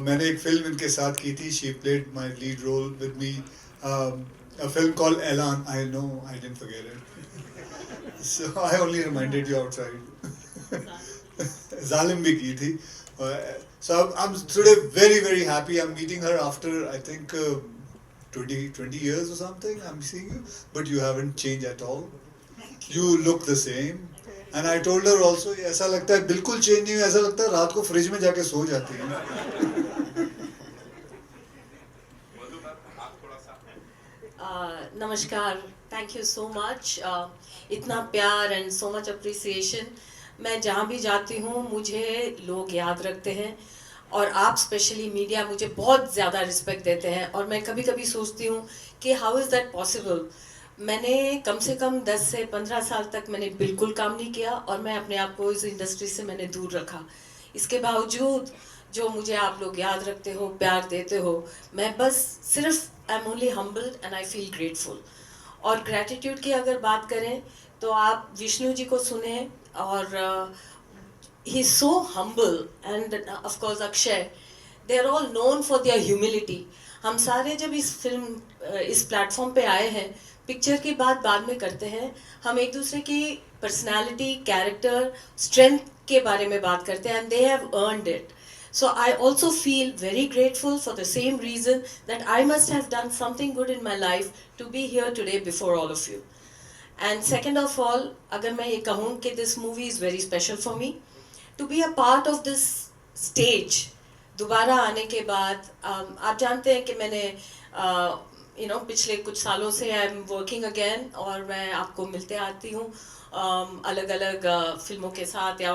मैंने एक फिल्म इनके साथ की थी. She played my lead role with me. A film called Elan. I know I didn't forget it. So I only reminded you outside. Zalim भी की थी. So I'm today very happy. I'm meeting her after I think 20 years or something. I'm seeing you, but you haven't changed at all. You look the same. And I told her also, ऐसा लगता है बिल्कुल change नहीं हुई, ऐसा लगता है रात को फ्रिज में जाके सो जाती है. नमस्कार, थैंक यू सो मच. इतना प्यार एंड सो मच अप्रिसिएशन. मैं जहाँ भी जाती हूँ मुझे लोग याद रखते हैं और आप स्पेशली मीडिया मुझे बहुत ज़्यादा रिस्पेक्ट देते हैं. और मैं कभी कभी सोचती हूँ कि हाउ इज़ दैट पॉसिबल. मैंने कम से कम 10 से 15 साल तक मैंने बिल्कुल काम नहीं किया और मैं अपने आप को इस इंडस्ट्री से मैंने दूर रखा. इसके बावजूद जो मुझे आप लोग याद रखते हो, प्यार देते हो, मैं बस सिर्फ I am only humbled and I feel grateful. और ग्रैटिट्यूड की अगर बात करें तो आप विष्णु जी को सुने और he is so humble and of course Akshay, they are all known for their humility. हम सारे जब इस प्लेटफॉर्म पे आए हैं, पिक्चर की बात बाद में करते हैं, हम एक दूसरे की पर्सनालिटी, कैरेक्टर, स्ट्रेंथ के बारे में बात करते हैं and they have earned it. So I also feel very grateful for the same reason that I must have done something good in my life to be here today before all of you. And second of all, अगर मैं ये कहूँ कि this movie is very special for me, to be a part of this stage. दोबारा आने के बाद आप जानते हैं कि मैंने पिछले कुछ सालों से आई एम वर्किंग अगेन और मैं आपको मिलते आती हूँ अलग अलग फिल्मों के साथ या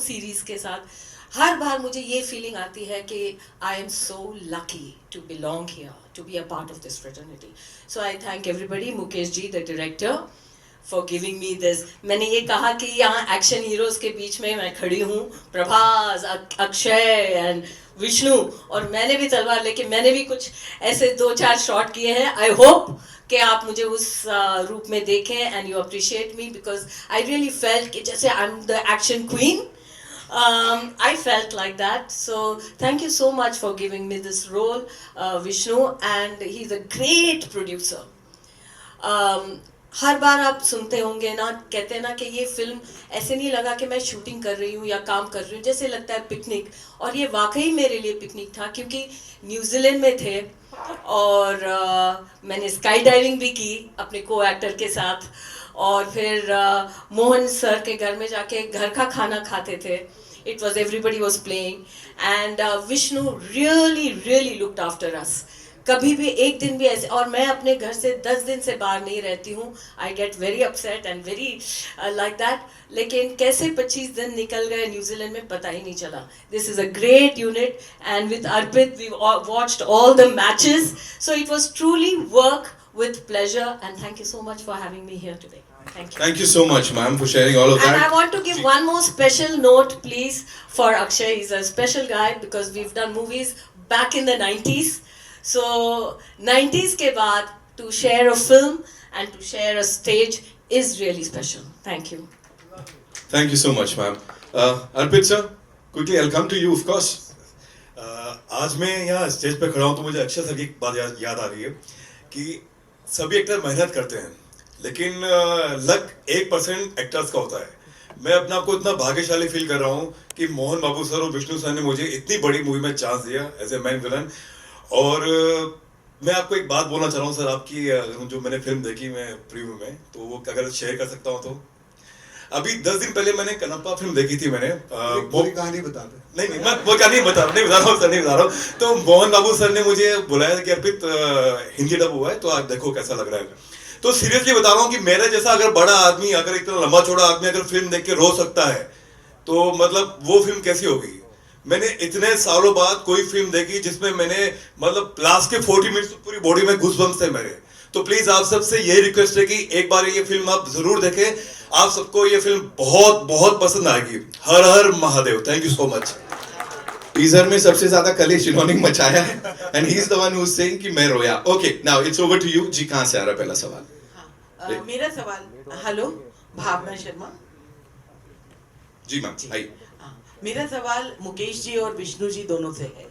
सीरीज के साथ. हर बार मुझे ये फीलिंग आती है कि I am so lucky to belong here, to be a part of this fraternity. So I thank everybody, Mukesh ji the director, for giving me this. मैंने ये कहा कि यहाँ एक्शन हीरोज के बीच में मैं खड़ी हूँ, प्रभास, अक्षय एंड विष्णु, और मैंने भी तलवार लेके मैंने भी कुछ ऐसे 2-4 शॉट किए हैं. आई होप कि आप मुझे उस रूप में देखें and you appreciate me, because I really felt कि जैसे I am the action queen. I felt like that. So thank you so much for giving me this role, Vishnu, and he's a great producer. हर बार आप सुनते होंगे ना, कहते हैं ना कि ये फिल्म ऐसे नहीं लगा कि मैं शूटिंग कर रही हूँ या काम कर रही हूँ, जैसे लगता है पिकनिक. और ये वाकई मेरे लिए पिकनिक था, क्योंकि न्यूजीलैंड में थे और मैंने स्काई डाइविंग भी की अपने को एक्टर के साथ, और फिर मोहन सर के घर में जाके घर का खाना खाते थे. It was everybody was playing and Vishnu really looked after us. कभी भी एक दिन भी ऐसे, और मैं अपने घर से 10 दिन से बाहर नहीं रहती हूँ. I get very upset and very like that. लेकिन कैसे 25 दिन निकल गए न्यूजीलैंड में पता ही नहीं चला. This is a great unit and with Arpit we watched all the matches. So it was truly work with pleasure, and thank you so much for having me here today. Thank you. Thank you so much, ma'am, for sharing all of that. And I want to give one more special note, please, for Akshay. He's a special guy because we've done movies back in the 90s. So 90s के बाद to share a film and to share a stage is really special. Thank you. Thank you so much, ma'am. Arpit sir, quickly, I'll come to you, of course. आज मैं यहाँ stage पे खड़ा हूँ तो मुझे अक्षय सर की एक बात याद आ रही है कि सभी एक्टर मेहनत करते हैं लेकिन लक 1% एक्टर्स का होता है। मैं अपने आप को इतना भाग्यशाली फील कर रहा हूँ कि मोहन बाबू सर और विष्णु सर ने मुझे इतनी बड़ी मूवी में चांस दिया एज ए मैन विलन। और मैं आपको एक बात बोलना चाह रहा हूँ सर, आपकी जो मैंने फिल्म देखी मैं प्रीव्यू में, तो वो अगर शेयर कर सकता हूँ तो। अभी 10 दिन पहले मैंने कनप्पा फिल्म देखी थी मैंने। पूरी कहानी बता दे। नहीं मैं वो कहानी नहीं बता रहा हूँ सर, नहीं बता रहा हूँ। तो मोहन बाबू सर ने मुझे बुलाया कि अर्पित हिंदी डब हुआ है तो आप देखो कैसा लग रहा है। तो सीरियसली बता रहा हूँ कि मेरा जैसा अगर बड़ा आदमी, अगर इतना लंबा चौड़ा आदमी अगर फिल्म देख के रो सकता है तो मतलब वो फिल्म कैसी होगी। मैंने इतने सालों बाद कोई फिल्म देखी जिसमें मैंने मतलब लास्ट के 40 मिनट्स पूरी बॉडी में घुसबम्स थे मेरे। तो प्लीज आप सबसे यही रिक्वेस्ट है कि एक बार ये फिल्म आप जरूर देखें, आप सबको ये फिल्म बहुत बहुत पसंद आएगी। Har Har Mahadev. Thank you so much. Teaser में सबसे ज्यादा कलेश इन्होंने मचाया है and he is the one who is saying कि मैं रोया। Okay, now it's over to you. जी, कहां से आ रहा पहला सवाल? मेरा सवाल, हेलो, भावना शर्मा जी मैम, आइए। मेरा सवाल मुकेश जी और विष्णु जी दोनों से है।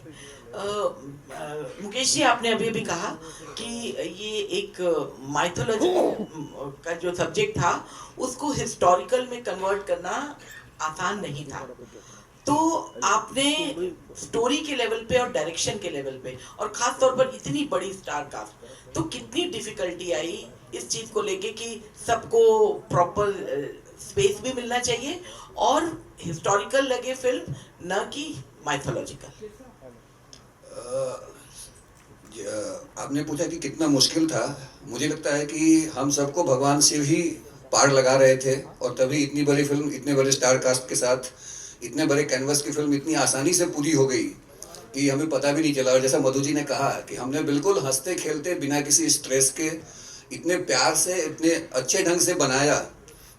मुकेश जी, आपने अभी अभी कहा कि ये एक माइथोलॉजी का जो सब्जेक्ट था उसको हिस्टोरिकल में कन्वर्ट करना आसान नहीं था। तो आपने स्टोरी के लेवल पे और डायरेक्शन के लेवल पे और खास तौर पर इतनी बड़ी स्टार कास्ट, तो कितनी डिफिकल्टी आई इस चीज को लेके कि सबको प्रॉपर स्पेस भी मिलना चाहिए और हिस्टोरिकल लगे फिल्म, न कि माइथोलॉजिकल। आपने पूछा कि कितना मुश्किल था। मुझे लगता है कि हम सबको भगवान शिव ही पार लगा रहे थे और तभी इतनी बड़ी फिल्म, इतने बड़े स्टार कास्ट के साथ, इतने बड़े कैनवस की फिल्म इतनी आसानी से पूरी हो गई कि हमें पता भी नहीं चला। और जैसा मधु जी ने कहा कि हमने बिल्कुल हंसते खेलते बिना किसी स्ट्रेस के इतने प्यार से, इतने अच्छे ढंग से बनाया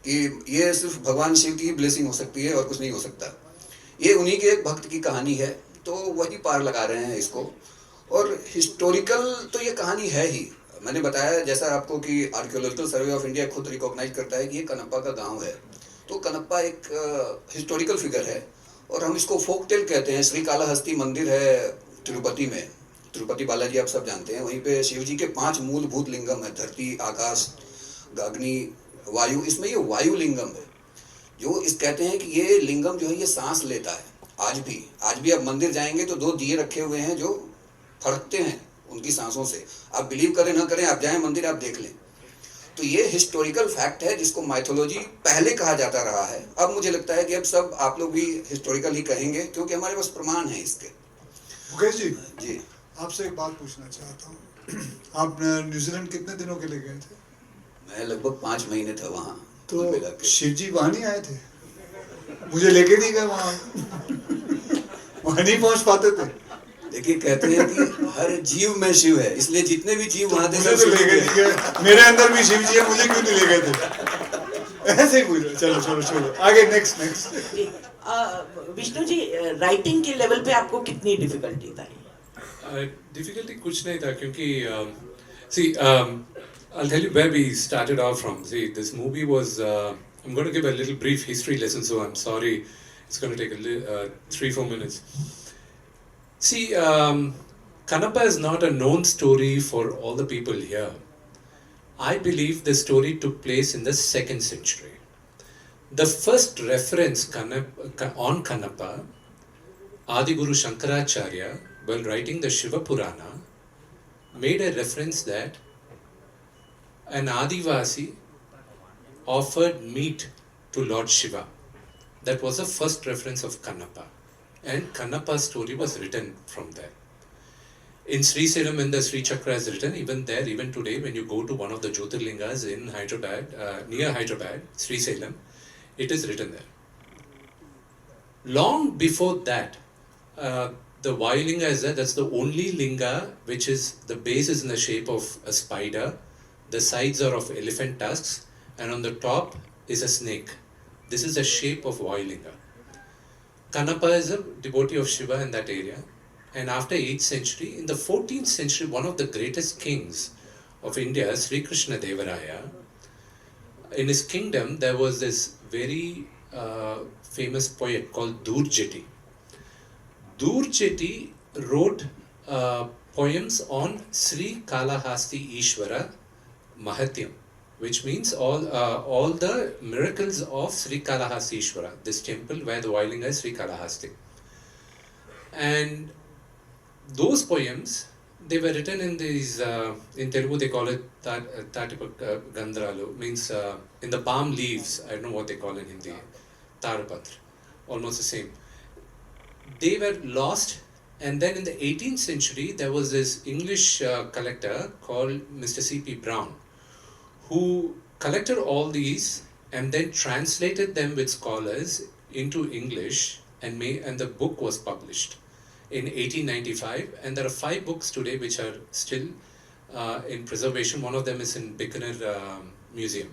कि ये सिर्फ भगवान शिव की ही ब्लेसिंग हो सकती है और कुछ नहीं हो सकता। ये उन्हीं के एक भक्त की कहानी है, तो वही पार लगा रहे हैं इसको। और हिस्टोरिकल तो ये कहानी है ही। मैंने बताया जैसा आपको कि आर्कियोलॉजिकल सर्वे ऑफ इंडिया खुद रिकॉग्नाइज करता है कि ये कनप्पा का गांव है, तो कनप्पा एक हिस्टोरिकल फिगर है और हम इसको फोक टेल कहते हैं। श्री कालाहस्ती मंदिर है तिरुपति में, तिरुपति बालाजी आप सब जानते हैं। वहीं पे शिव जी के 5 मूलभूत लिंगम है, धरती, आकाश, अग्नि, वायु। इसमें ये वायु लिंगम है जो इस कहते हैं कि ये लिंगम जो है ये सांस लेता है। आज भी आप मंदिर जाएंगे तो 2 दिए रखे हुए हैं जो फड़कते हैं उनकी सांसों से। आप बिलीव करें ना करें, आप जाएं मंदिर, आप देख लें। तो ये हिस्टोरिकल फैक्ट है जिसको माइथोलॉजी पहले कहा जाता रहा है। अब मुझे लगता है कि अब सब आप लोग भी हिस्टोरिकल ही कहेंगे क्योंकि हमारे पास प्रमाण है इसके। मुकेश जी, जी, आपसे एक बात पूछना चाहता हूँ। आप न्यूजीलैंड कितने दिनों के लिए गए थे? मैं लगभग 5 महीने था वहाँ। तो शिव जी वहाँ नहीं आए थे? मुझे लेके नहीं गए वहाँ। वहाँ नहीं पहुँच पाते थे। देखिए, कहते हैं कि हर जीव में शिव है, इसलिए जितने भी जीव वहाँ थे मुझे तो लेके नहीं गए। मेरे अंदर भी शिव जी है, मुझे क्यों नहीं ले गए थे? ऐसे ही पूछ रहे। चलो आगे, नेक्स्ट। विष्णु जी, राइटिंग के लेवल पे आपको कितनी डिफिकल्टी था? डिफिकल्टी कुछ नहीं था क्योंकि see I'll tell you where we started off from. See, this movie was I'm going to give a little brief history lesson, so I'm sorry it's going to take 3-4 minutes. See, Kanappa is not a known story for all the people here. I believe the story took place in the 2nd century. The first reference on Kanappa, Adiguru Shankaracharya, while writing the Shiva Purana, made a reference that an Adivasi offered meat to Lord Shiva. That was the first reference of Kanappa. And Kanappa's story was written from there. In Sri Salem, when the Sri Chakra is written, even there, even today, when you go to one of the Jyotirlingas in Hyderabad, near Hyderabad, Sri Salem, it is written there. Long before that, the Vayulinga is there. That's the only linga which is, the base is in the shape of a spider, the sides are of elephant tusks, and on the top is a snake. This is the shape of Vayulinga. Kanappa is a devotee of Shiva in that area, And after 8th century, in the 14th century, one of the greatest kings of India, Sri Krishna Devaraya, in his kingdom there was this very famous poet called Durjeti. Durjeti wrote poems on Sri Kalahasti Ishvara Mahatyam, which means all the miracles of Sri Kalahasti Ishvara, this temple where the Vailinga is Sri Kalahasti. And those poems, they were written in these, in Telugu they call it Tatipa Gandralu, means in the palm leaves, I don't know what they call in Hindi, Tarapatra, almost the same. They were lost, and then in the 18th century there was this English collector called Mr. C.P. Brown, who collected all these and then translated them with scholars into English, and the book was published in 1895, and there are 5 books today which are still in preservation. One of them is in Bikaner Museum.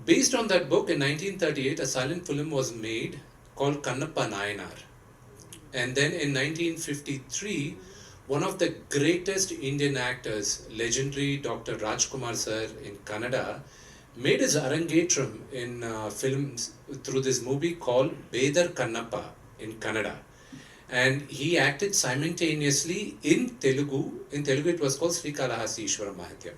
Based on that book, in 1938, a silent film was made called Kannappa Nayanar. And then in 1953, one of the greatest Indian actors, legendary Dr. Rajkumar sir in Kannada, made his arangetram in films through this movie called Bedar Kannappa in Kannada. And he acted simultaneously in Telugu. In Telugu it was called Sri Kalahasti Ishvara Mahatyam.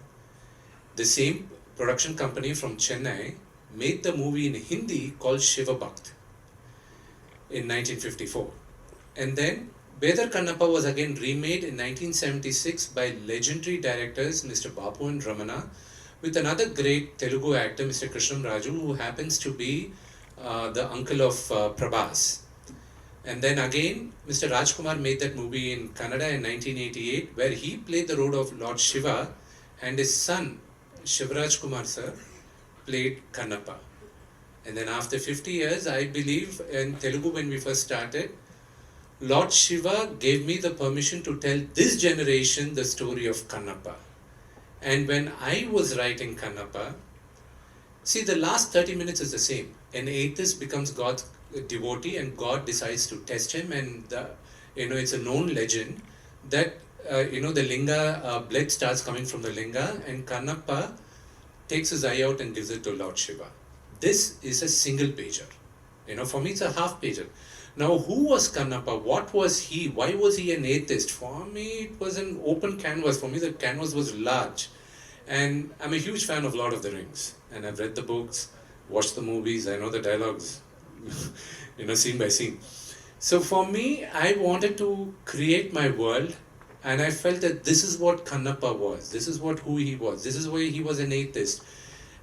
The same production company from Chennai made the movie in Hindi called Shiva Bhakt in 1954. And then Bedar Kannappa was again remade in 1976 by legendary directors Mr. Bapu and Ramana, with another great Telugu actor, Mr. Krishnam Raju, who happens to be the uncle of Prabhas. And then again, Mr. Rajkumar made that movie in Kannada in 1988, where he played the role of Lord Shiva, and his son, Shivraj Kumar sir, played Kannappa. And then after 50 years, I believe in Telugu when we first started, Lord Shiva gave me the permission to tell this generation the story of Kannappa. And when I was writing Kannappa, see, the last 30 minutes is the same. An atheist becomes God's devotee and God decides to test him, and it's a known legend that the linga, blood starts coming from the linga, and Kannappa takes his eye out and gives it to Lord Shiva. This is a single pager. For me it's a half pager. Now, who was Kannappa? What was he? Why was he an atheist? For me, it was an open canvas. For me, the canvas was large. And I'm a huge fan of Lord of the Rings. And I've read the books, watched the movies, I know the dialogues, scene by scene. So for me, I wanted to create my world, and I felt that this is what Kannappa was. This is who he was. This is why he was an atheist.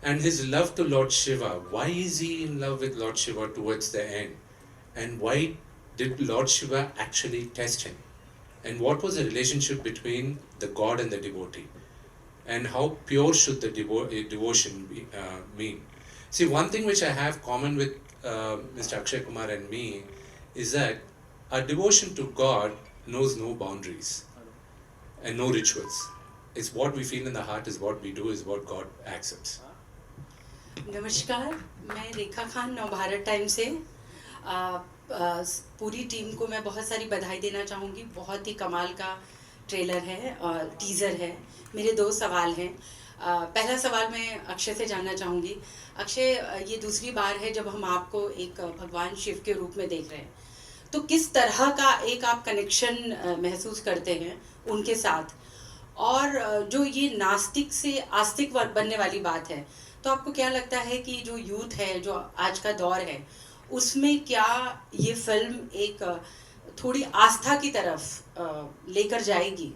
And his love to Lord Shiva. Why is he in love with Lord Shiva towards the end? And why did Lord Shiva actually test him? And what was the relationship between the god and the devotee? And how pure should the devotion mean? See, one thing which I have common with Mr. Akshay Kumar and me is that our devotion to God knows no boundaries and no rituals. It's what we feel in the heart, is what we do, is what God accepts. नमस्कार, मैं रेखा Khan Navbharat time से पूरी team को मैं बहुत सारी बधाई देना चाहूँगी। बहुत ही कमाल का ट्रेलर है और टीज़र है। मेरे 2 सवाल हैं। पहला सवाल मैं अक्षय से जानना चाहूँगी। अक्षय, ये दूसरी बार है जब हम आपको एक भगवान शिव के रूप में देख रहे हैं, तो किस तरह का एक आप कनेक्शन महसूस करते हैं उनके साथ? और जो ये नास्तिक से आस्तिक बनने वाली बात है, तो आपको क्या लगता है कि जो यूथ है, जो आज का दौर है, उसमें क्या ये फिल्म एक थोड़ी आस्था की तरफ लेकर जाएगी?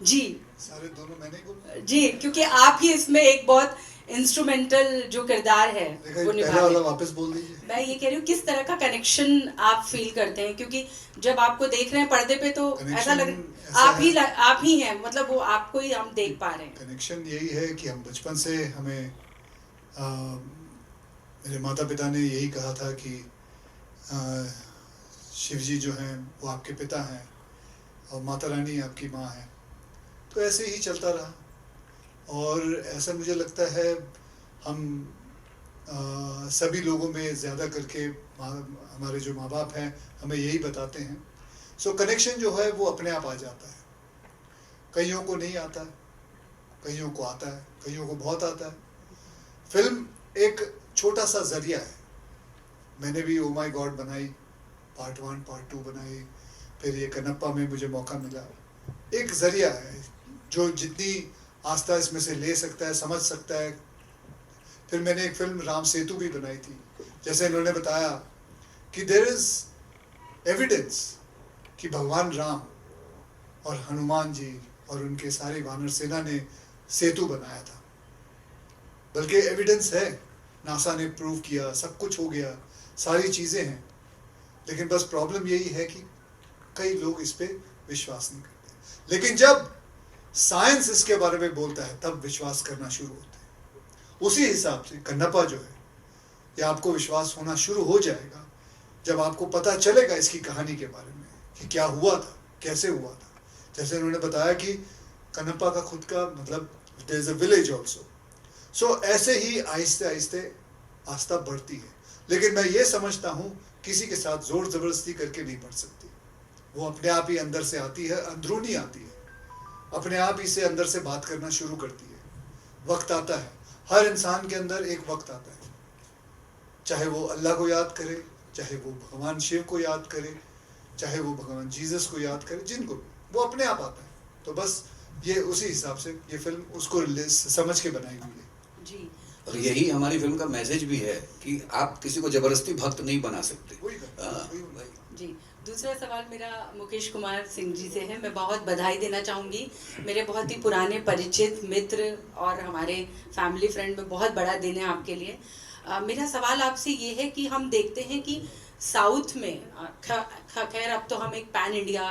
जी सारे दोनों मैंने बोला जी, क्योंकि आप ही इसमें एक बहुत इंस्ट्रूमेंटल जो किरदार है वो निभा रहे हैं। वापस बोल दीजिए। मैं ये कह रही हूँ, किस तरह का कनेक्शन आप फील करते हैं? क्योंकि जब आपको देख रहे हैं पर्दे पे तो ऐसा लग आप ही हैं, मतलब वो आपको ही हम देख पा रहे हैं। कनेक्शन यही है कि हम बचपन से हमें मेरे माता पिता ने यही कहा था कि शिव जी जो हैं वो आपके पिता हैं और माता रानी आपकी माँ है। तो ऐसे ही चलता रहा, और ऐसा मुझे लगता है हम सभी लोगों में ज़्यादा करके हमारे जो माँ बाप हैं हमें यही बताते हैं. सो कनेक्शन जो है वो अपने आप आ जाता है. कईयों को नहीं आता है, कईयों को आता है, कईयों को बहुत आता है. फिल्म एक छोटा सा जरिया है. मैंने भी ओ माई गॉड बनाई, पार्ट 1 पार्ट 2 बनाई, फिर ये कनप्पा में मुझे मौका मिला. एक जरिया है जो जितनी आस्था इसमें से ले सकता है, समझ सकता है. फिर मैंने एक फिल्म राम सेतु भी बनाई थी. जैसे इन्होंने बताया कि देयर इज एविडेंस कि भगवान राम और हनुमान जी और उनके सारी वानर सेना ने सेतु बनाया था. बल्कि एविडेंस है, नासा ने प्रूव किया, सब कुछ हो गया, सारी चीज़ें हैं. लेकिन बस प्रॉब्लम यही है कि कई लोग इस पे विश्वास नहीं करते. लेकिन जब साइंस इसके बारे में बोलता है तब विश्वास करना शुरू होता है. उसी हिसाब से कन्नप्पा जो है, ये आपको विश्वास होना शुरू हो जाएगा जब आपको पता चलेगा इसकी कहानी के बारे में कि क्या हुआ था, कैसे हुआ था. जैसे उन्होंने बताया कि कन्नप्पा का खुद का मतलब there is a village also. So ऐसे ही आहिस्ते आहिस्ते आस्था बढ़ती है. लेकिन मैं ये समझता हूँ किसी के साथ जोर जबरदस्ती करके नहीं बढ़ सकती. वो अपने आप ही अंदर से आती है, अंदरूनी आती है, अपने आप ही से अंदर से बात करना शुरू करती है. वक्त आता है, हर इंसान के अंदर एक वक्त आता है, चाहे वो अल्लाह को याद करे, चाहे वो भगवान शिव को याद करे, चाहे वो भगवान जीसस को याद करे, जिनको वो अपने आप आता है. तो बस ये उसी हिसाब से ये फिल्म उसको समझ के बनाई हुई है. जी. और यही हमारी फिल्म का मैसेज भी है कि आप किसी को जबरदस्ती भक्त नहीं बना सकते. वही भाई. जी. दूसरा सवाल मेरा मुकेश कुमार सिंह जी से है. मैं बहुत बधाई देना चाहूँगी. मेरे बहुत ही पुराने परिचित मित्र और हमारे फैमिली फ्रेंड में बहुत बड़ा दिन है आपके लिए. मेरा सवाल आपसे ये है कि हम देखते हैं कि साउथ में खैर अब तो हम एक पैन इंडिया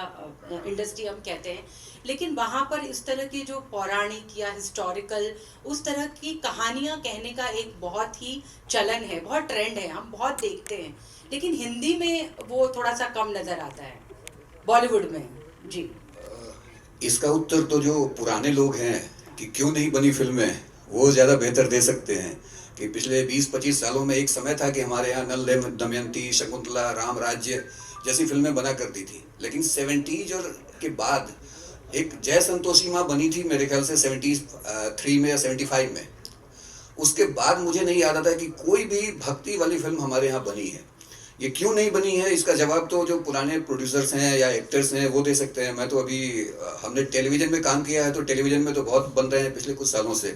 इंडस्ट्री हम कहते हैं, लेकिन वहाँ पर इस तरह की जो पौराणिक या हिस्टोरिकल उस तरह की कहानियाँ कहने का एक बहुत ही चलन है, बहुत ट्रेंड है, हम बहुत देखते हैं. लेकिन हिंदी में वो थोड़ा सा कम नज़र आता है, बॉलीवुड में. जी. इसका उत्तर तो जो पुराने लोग हैं कि क्यों नहीं बनी फिल्में, वो ज़्यादा बेहतर दे सकते हैं. कि पिछले 20-25 सालों में एक समय था कि हमारे यहाँ नल दमयंती, शकुंतला, राम राज्य जैसी फिल्में बना करती थी. लेकिन 70s और के बाद एक जय संतोषी माँ बनी थी मेरे ख्याल से 73 में या 75 में. उसके बाद मुझे नहीं याद आता कि कोई भी भक्ति वाली फिल्म हमारे यहाँ बनी है. ये क्यों नहीं बनी है, इसका जवाब तो जो पुराने प्रोड्यूसर्स हैं या एक्टर्स हैं वो दे सकते हैं. मैं तो अभी हमने टेलीविज़न में काम किया है, तो टेलीविज़न में तो बहुत बन रहे हैं पिछले कुछ सालों से.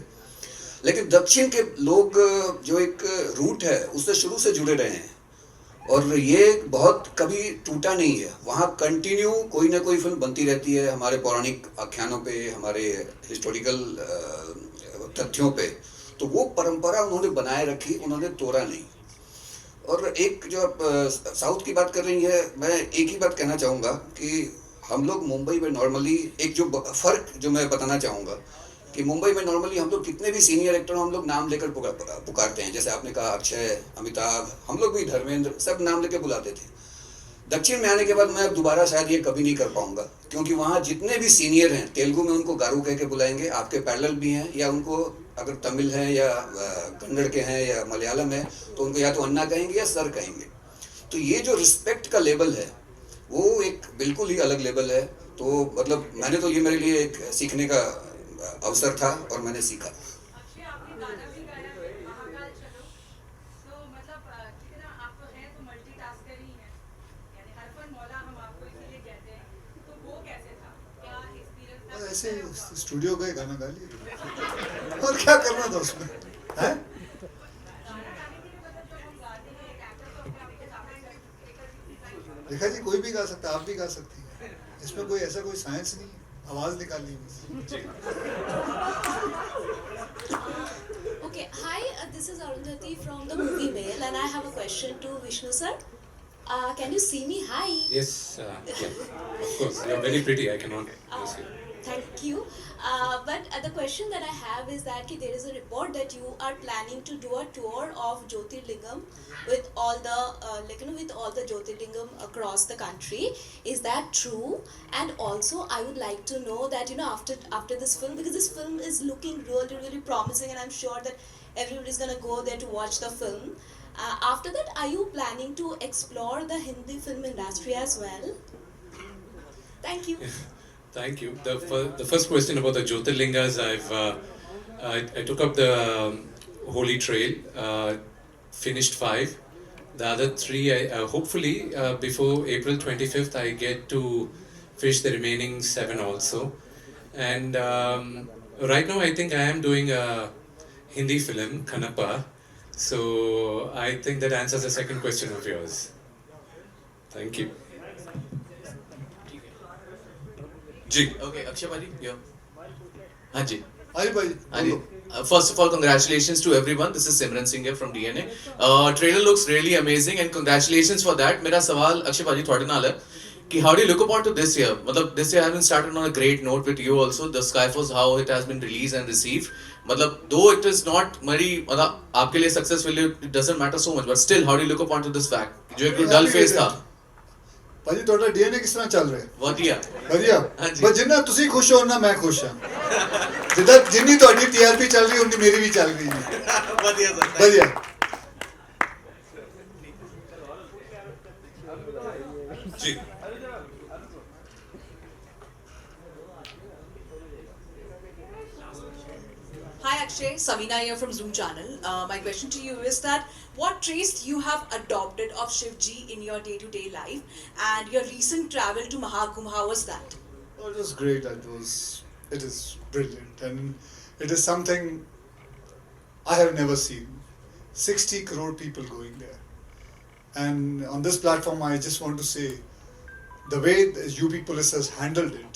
लेकिन दक्षिण के लोग जो एक रूट है उससे शुरू से जुड़े रहे हैं और ये बहुत कभी टूटा नहीं है. वहाँ कंटिन्यू कोई ना कोई फिल्म बनती रहती है हमारे पौराणिक आख्यानों पे, हमारे हिस्टोरिकल तथ्यों पे. तो वो परंपरा उन्होंने बनाए रखी, उन्होंने तोड़ा नहीं. और एक जो आप साउथ की बात कर रही है, मैं एक ही बात कहना चाहूँगा कि हम लोग मुंबई में नॉर्मली एक जो फ़र्क जो मैं बताना चाहूँगा कि मुंबई में नॉर्मली हम लोग कितने भी सीनियर एक्टर हम लोग नाम लेकर पुकारते हैं. जैसे आपने कहा अक्षय, अमिताभ, हम लोग भी धर्मेंद्र, सब नाम लेकर बुलाते थे. दक्षिण में आने के बाद मैं अब दोबारा शायद ये कभी नहीं कर पाऊंगा, क्योंकि वहाँ जितने भी सीनियर हैं, तेलुगु में उनको गारू कह के बुलाएंगे, आपके पैरेलल भी हैं, या उनको अगर तमिल हैं या कन्नड़ के हैं या मलयालम है तो उनको या तो अन्ना कहेंगे या सर कहेंगे. तो ये जो रिस्पेक्ट का लेवल है वो एक बिल्कुल ही अलग लेवल है. तो मतलब मैंने तो ये मेरे लिए एक सीखने का अवसर था और मैंने सीखा. ऐसे स्टूडियो गए, गाना गा लिए और क्या करना था उसमें, है? देखा जी, कोई भी गा सकता है, आप भी गा सकती हैं. इसमें कोई ऐसा कोई साइंस नहीं है, आवाज निकालनी है. Okay, hi, this is Arundhati from the Movie Mail and I have a question to Vishnu sir. Can you see me? Hi. Yes, yeah, of course. You're very pretty. I cannot miss you. Thank you. But the question that I have is that there is a report that you are planning to do a tour of Jyotirlingam with all the with all the Jyotirlingam across the country. Is that true? And also, I would like to know that after this film, because this film is looking really really promising, and I'm sure that everybody's gonna go there to watch the film. After that, are you planning to explore the Hindi film industry as well? Thank you. Thank you. The first question about the Jyotirlingas, I took up the Holy Trail, finished 5. The other 3, hopefully before April 25th, I get to fish the remaining 7 also. And right now, I think I am doing a Hindi film, Kanappa. So I think that answers the second question of yours. Thank you. Ji Okay, Akshay Bhai, yeah. हाँ जी. Ali bhai, हाँ जी. bolo. First of all, congratulations to everyone. This is Simran Singh here from DNA. Trailer looks really amazing and congratulations for that. मेरा सवाल अक्षय भाजी थोड़े नाल है कि how do you look upon to this year? मतलब this year has been started on a great note with you also. The Skyforce, how it has been released and received. मतलब though it is not very मतलब आपके लिए successful, it doesn't matter so much. But still, how do you look upon to this fact? जो एक Very dull happy phase with था. it. ਭਾਜੀ ਤੁਹਾਡਾ DNA ਕਿਸ ਤਰ੍ਹਾਂ ਚੱਲ ਰਿਹਾ ਵਧੀਆ. ਵਧੀਆ ਹਾਂਜੀ. ਬਸ ਜਿੰਨਾ ਤੁਸੀਂ ਖੁਸ਼ ਹੋ ਨਾ ਮੈਂ ਖੁਸ਼ ਹਾਂ ਜਿੱਦਾਂ ਜਿੰਨੀ ਤੁਹਾਡੀ ਟੀਆਰਪੀ ਚੱਲ ਰਹੀ ਉਨੀ ਮੇਰੀ ਵੀ ਚੱਲ ਰਹੀ ਹੈ ਵਧੀਆ sir. ਵਧੀਆ जी Hi Akshay, Savina here from Zoom channel. My question to you is that what traits you have adopted of Shivji in your day-to-day life and your recent travel to Mahakumbh, how was that? Oh, it was great. It is brilliant, and it is something I have never seen. 60 crore people going there, and on this platform, I just want to say, the way the UP police has handled it,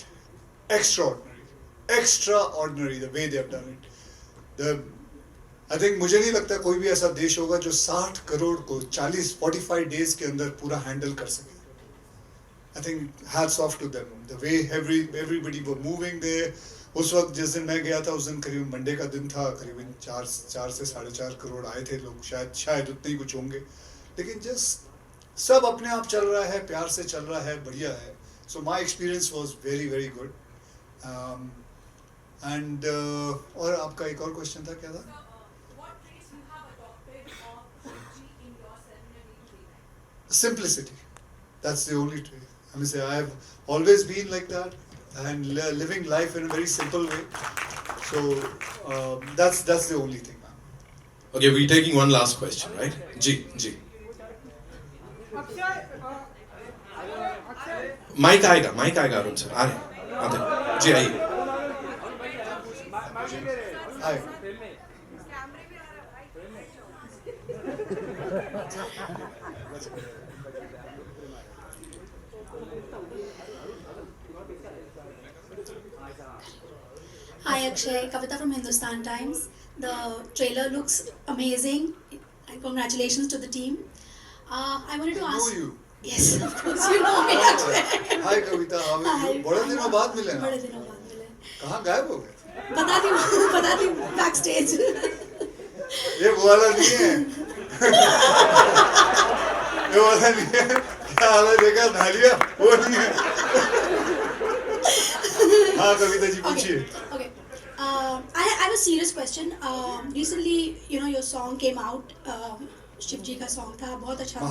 extraordinary. The way they have done it. I think मुझे नहीं लगता कोई भी ऐसा देश होगा जो 60 करोड़ को 45 डेज के अंदर पूरा हैंडल कर सके. I think hats off to them. The way everybody were moving there. उस वक्त जिस दिन मैं गया था उस दिन करीब मंडे का दिन था, करीबन 4 से 4.5 करोड़ आए थे लोग, शायद उतने ही कुछ होंगे, लेकिन जस्ट सब अपने आप चल रहा है, प्यार से चल रहा है, बढ़िया है. So my experience was very good. And और आपका एक और क्वेश्चन था, क्या था? What traits you have adopted of Shivji in yourself in your day-to-day life? Simplicity. That's the only trait. I mean, say I have always been like that and living life in a very simple way. So that's the only thing, man. Okay, we're taking one last question, right? Ji ji mic आएगा Arun sir आ रहे आते जी आइए. Hi. Hi Akshay, Kavita from Hindustan Times. The trailer looks amazing. And congratulations to the team. I wanted to I ask. know you. Yes, of course you know me, Akshay. Hi Kavita, how are Hi. you? बड़े दिनों बाद मिले ना. बड़े दिनों बाद मिले. कहाँ गायब हो गए? बता दी backstage. ये वो वाला नहीं है. ये वाला नहीं है. क्या हाल है देखा नालिया? वो नहीं है. हाँ कविता जी पूछिए. Okay. I have a serious question. Recently, your song came out. Shiv जी का सॉन्ग था, बहुत अच्छा था.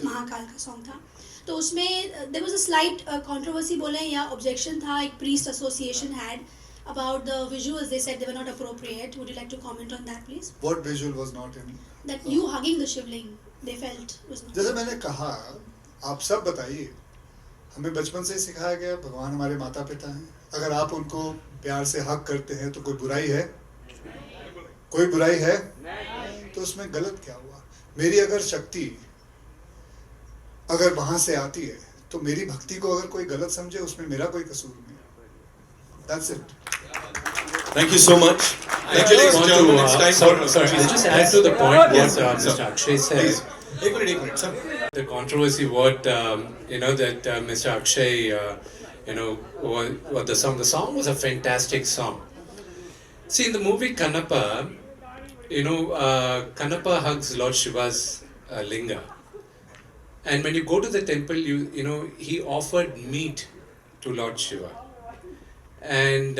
महाकाल का सॉन्ग था. तो उसमें there was a slight controversy बोले या objection था. एक priest association had about the visuals. They said they were not appropriate. Would you like to comment on that, please? What visual was not in? That you hugging the shivling, they felt was not. जैसे मैंने कहा, आप सब बताइए. हमें बचपन से सिखाया गया भगवान हमारे माता पिता हैं. अगर आप उनको प्यार से हक करते हैं तो कोई बुराई है? कोई बुराई है? तो उसमें गलत क्या हुआ? मेरी अगर शक्ति अगर वहां से आती है तो मेरी भक्ति को अगर कोई गलत समझे उसमें मेरा कोई कसूर नहीं. That's it. Thank you so much. Thank you, ladies and gentlemen. It's time for Sorry, I'll just add to the point what Yes, Mr. Akshay said. Please. एक minute sir. The controversy, what that Mr. Akshay, what the song. The song was a fantastic song. See, in the movie Kanappa, Kanappa hugs Lord Shiva's linga, and when you go to the temple, he offered meat to Lord Shiva, and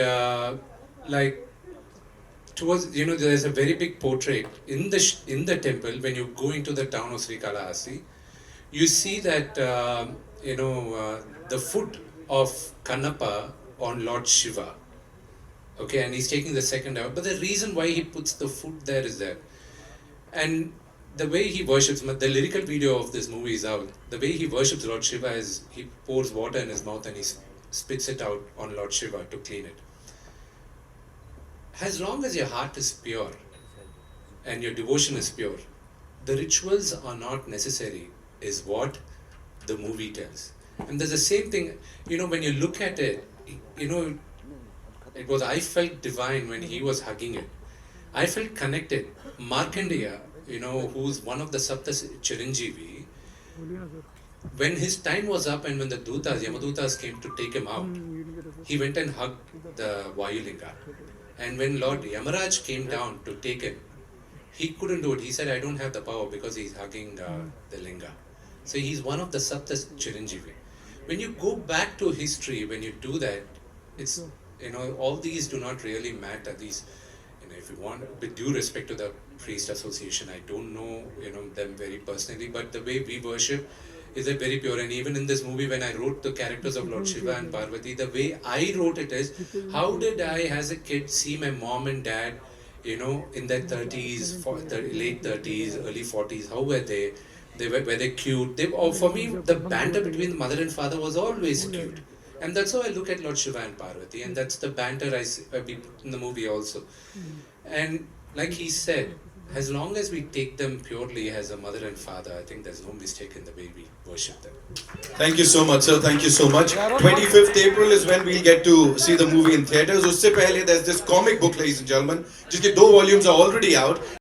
towards, you know, there's a very big portrait in the temple. When you go into the town of Srikalahasti, you see that the foot of Kannappa on Lord Shiva. Okay, and he's taking the second hour. But the reason why he puts the foot there is that, and the way he worships, the lyrical video of this movie is out. The way he worships Lord Shiva is he pours water in his mouth and he spits it out on Lord Shiva to clean it. As long as your heart is pure and your devotion is pure, the rituals are not necessary, is what the movie tells. And there's the same thing, you know, when you look at it, you know, I felt divine when he was hugging it. I felt connected. Markandeya, you know, who's one of the Sapta Chiranjeevi, when his time was up and when the Yamadutas came to take him out, he went and hugged the Vayulinga. And when Lord Yamaraj came down to take him, he couldn't do it. He said, I don't have the power because he's hugging the Linga. So he's one of the Sapta Chiranjeevi. When you go back to history, when you do that, it's, you know, all these do not really matter. These, you know, if you want, with due respect to the Priest Association, I don't know, you know, them very personally, but the way we worship is a very pure. And even in this movie, when I wrote the characters of Lord Shiva and Parvati, the way I wrote it is, how did I, as a kid, see my mom and dad, you know, in their 30s, late 30s, early 40s, how were they? Were they cute? For me, the banter between the mother and father was always cute. And that's how I look at Lord Shiva and Parvati, and that's the banter I put in the movie also. And like he said, as long as we take them purely as a mother and father, I think there's no mistake in the way we worship them. Thank you so much, sir. Thank you so much. 25th April is when we'll get to see the movie in theaters. Usse pehle, there's this comic book, ladies and gentlemen, जिसके 2 volumes are already out.